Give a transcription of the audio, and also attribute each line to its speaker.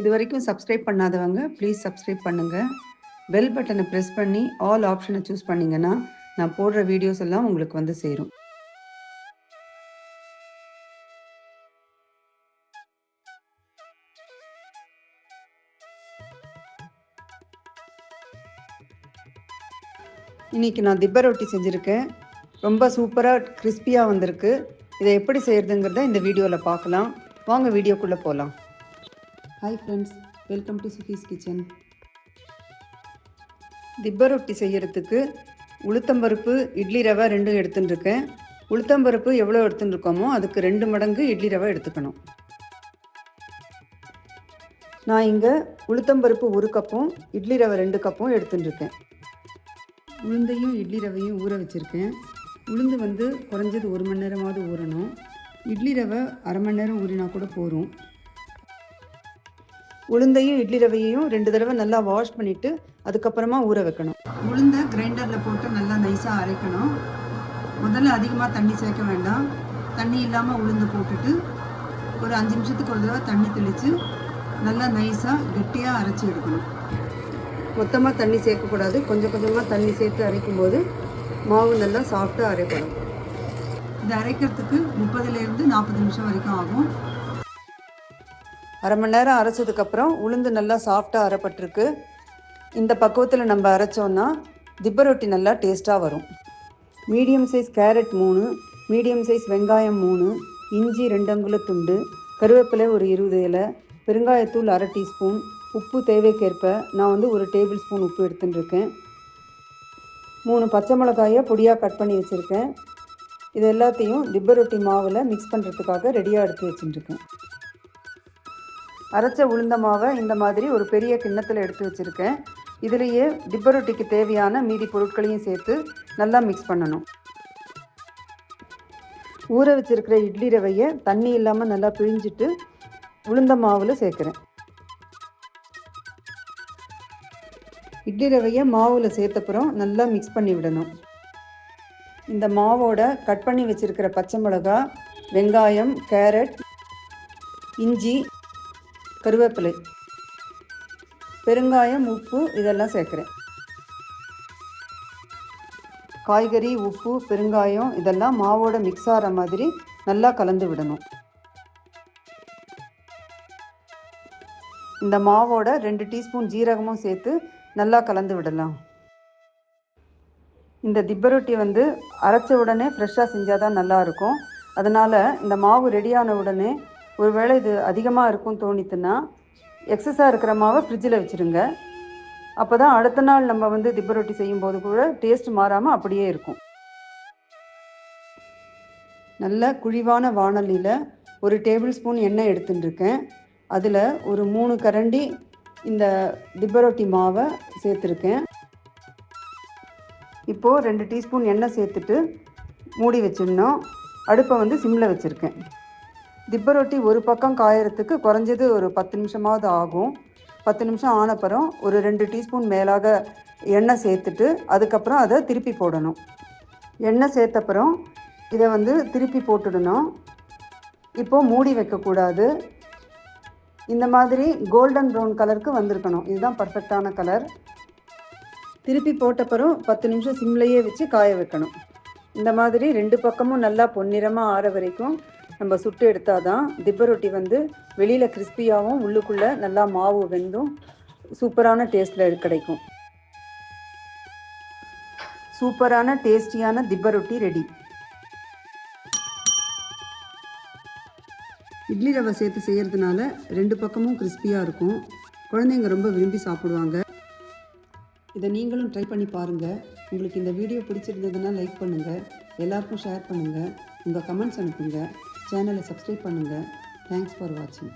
Speaker 1: இது வரைக்கும் சப்ஸ்கிரைப் பண்ணாதவங்க ப்ளீஸ் சப்ஸ்கிரைப் பண்ணுங்கள். பெல் பட்டனை ப்ரெஸ் பண்ணி ஆல் ஆப்ஷனை சூஸ் பண்ணிங்கன்னா நான் போடுற வீடியோஸ் எல்லாம் உங்களுக்கு வந்து சேரும். இன்றைக்கி நான் திப்ப ரொட்டி செஞ்சுருக்கேன். ரொம்ப சூப்பராக கிறிஸ்பியாக வந்திருக்கு. இதை எப்படி செய்கிறதுங்கிறத இந்த வீடியோவில் பார்க்கலாம். வாங்க வீடியோக்குள்ளே போகலாம். Hi friends, welcome to Sufi's kitchen. திப்ப ரொட்டி செய்கிறதுக்கு உளுத்தம்பருப்பு, இட்லி ரவை ரெண்டும் எடுத்துட்டுருக்கேன். உளுத்தம்பருப்பு எவ்வளோ எடுத்துட்டுருக்கோமோ அதுக்கு 2 மடங்கு இட்லி ரவை எடுத்துக்கணும். நான் இங்கே உளுத்தம்பருப்பு 1 கப்பும் இட்லி ரவை 2 கப்பும் எடுத்துட்டுருக்கேன். உளுந்தையும் இட்லி ரவையும் ஊற வச்சுருக்கேன். உளுந்து வந்து குறைஞ்சது 1 மணி நேரமாவது ஊறணும். இட்லி ரவை அரை மணி நேரம் ஊறினா கூட போகும். உளுந்தையும் இட்லி ரவையையும் 2 தடவை நல்லா வாஷ் பண்ணிவிட்டு அதுக்கப்புறமா ஊற வைக்கணும். உளுந்தை கிரைண்டரில் போட்டு நல்லா நைஸாக அரைக்கணும். முதல்ல அதிகமாக தண்ணி சேர்க்க வேண்டாம். தண்ணி இல்லாமல் உளுந்து போட்டுட்டு ஒரு 5 நிமிஷத்துக்கு ஒரு தடவை தண்ணி தெளித்து நல்லா நைஸாக கெட்டியாக அரைச்சி எடுக்கணும். மொத்தமாக தண்ணி சேர்க்கக்கூடாது. கொஞ்சம் கொஞ்சமாக தண்ணி சேர்த்து அரைக்கும்போது மாவு நல்லா சாஃப்டாக அரைப்படும். இது அரைக்கிறதுக்கு 30லேருந்து 40 நிமிஷம் வரைக்கும் ஆகும். அரை மணி நேரம் அரைச்சதுக்கப்புறம் உளுந்து நல்லா சாஃப்டாக அரைப்பட்டிருக்கு. இந்த பக்குவத்தில் நம்ம அரைச்சோன்னா திப்ப ரொட்டி நல்லா டேஸ்ட்டாக வரும். Medium size carrot 3, medium size வெங்காயம் 3, இஞ்சி 2 அங்குல துண்டு, கருவேப்பிலை ஒரு 20 இலை, பெருங்காயத்தூள் அரை டீஸ்பூன், உப்பு தேவைக்கேற்ப. நான் வந்து 1 டேபிள் ஸ்பூன் உப்பு எடுத்துட்டுருக்கேன். 3 பச்சை மிளகாயை பொடியாக கட் பண்ணி வச்சுருக்கேன். இது எல்லாத்தையும் திப்ப ரொட்டி மாவில் மிக்ஸ் பண்ணுறதுக்காக ரெடியாக எடுத்து வச்சுட்டுருக்கேன். அரைச்ச உளுந்த மாவை இந்த மாதிரி ஒரு பெரிய கிண்ணத்தில் எடுத்து வச்சுருக்கேன். இதுலேயே திப்ப ரொட்டிக்கு தேவையான மீதி பொருட்களையும் சேர்த்து நல்லா மிக்ஸ் பண்ணணும். ஊற வச்சுருக்கிற இட்லி ரவையை தண்ணி இல்லாமல் நல்லா பிழிஞ்சிட்டு உளுந்த மாவில் சேர்க்குறேன். இட்லி ரவையை மாவில் சேர்த்தப்புறம் நல்லா மிக்ஸ் பண்ணி விடணும். இந்த மாவோட கட் பண்ணி வச்சுருக்கிற பச்சை மிளகா, வெங்காயம், கேரட், இஞ்சி, கருவேப்பிலை, பெருங்காயம், உப்பு இதெல்லாம் சேர்க்குறேன். காய்கறி, உப்பு, பெருங்காயம் இதெல்லாம் மாவோட மிக்ஸ் ஆகிற மாதிரி நல்லா கலந்து விடணும். இந்த மாவோட 2 டீஸ்பூன் ஜீரகமும் சேர்த்து நல்லா கலந்து விடலாம். இந்த திப்ப ரொட்டி வந்து அரைச்ச உடனே ஃப்ரெஷ்ஷாக செஞ்சால் தான் நல்லாயிருக்கும். அதனால் இந்த மாவு ரெடியான உடனே ஒருவேளை இது அதிகமாக இருக்கும் தோணித்துன்னா எக்ஸஸாக இருக்கிற மாவை ஃப்ரிட்ஜில் வச்சுருங்க. அப்போ தான் அடுத்த நாள் நம்ம வந்து திப்ப ரொட்டி செய்யும்போது கூட டேஸ்ட் மாறாமல் அப்படியே இருக்கும். நல்ல குழிவான வாணலியில் 1 டேபிள் ஸ்பூன் எண்ணெய் எடுத்துட்டுருக்கேன். அதில் ஒரு 3 கரண்டி இந்த திப்ப ரொட்டி மாவை சேர்த்துருக்கேன். இப்போது 2 டீஸ்பூன் எண்ணெய் சேர்த்துட்டு மூடி வச்சிடணும். அடுப்பை வந்து சிம்மில் வச்சுருக்கேன். திப்ப ரொட்டி ஒரு பக்கம் காயறதுக்கு குறைஞ்சது ஒரு 10 நிமிஷமாவது ஆகும். 10 நிமிஷம் ஆனப்புறம் ஒரு 2 டீஸ்பூன் மேலாக எண்ணெய் சேர்த்துட்டு அதுக்கப்புறம் அதை திருப்பி போடணும். எண்ணெய் சேர்த்தப்புறம் இதை வந்து திருப்பி போட்டுடணும். இப்போது மூடி வைக்கக்கூடாது. இந்த மாதிரி கோல்டன் ப்ரௌன் கலருக்கு வந்திருக்கணும். இதுதான் பர்ஃபெக்டான கலர். திருப்பி போட்டப்பறம் 10 நிமிஷம் சிம்லையே வச்சு காய வைக்கணும். இந்த மாதிரி 2 பக்கமும் நல்லா பொன்னிறமாக ஆற வரைக்கும் நம்ம சுட்டு எடுத்தால் தான் திப்ப ரொட்டி வந்து வெளியில் கிறிஸ்பியாகவும் உள்ளுக்குள்ளே நல்லா மாவு வெந்தும் சூப்பரான டேஸ்ட்டில் கிடைக்கும். சூப்பரான டேஸ்டியான திப்ப ரொட்டி ரெடி. இட்லி ரவை சேர்த்து செய்கிறதுனால 2 பக்கமும் கிறிஸ்பியாக இருக்கும். குழந்தைங்க ரொம்ப விரும்பி சாப்பிடுவாங்க. இதை நீங்களும் ட்ரை பண்ணி பாருங்கள். உங்களுக்கு இந்த வீடியோ பிடிச்சிருந்ததுன்னா லைக் பண்ணுங்கள், எல்லாருக்கும் ஷேர் பண்ணுங்கள், உங்கள் கமெண்ட்ஸ் அனுப்புங்க, சேனலை சப்ஸ்கிரைப் பண்ணுங்கள். தேங்க்ஸ் ஃபார் வாட்சிங்.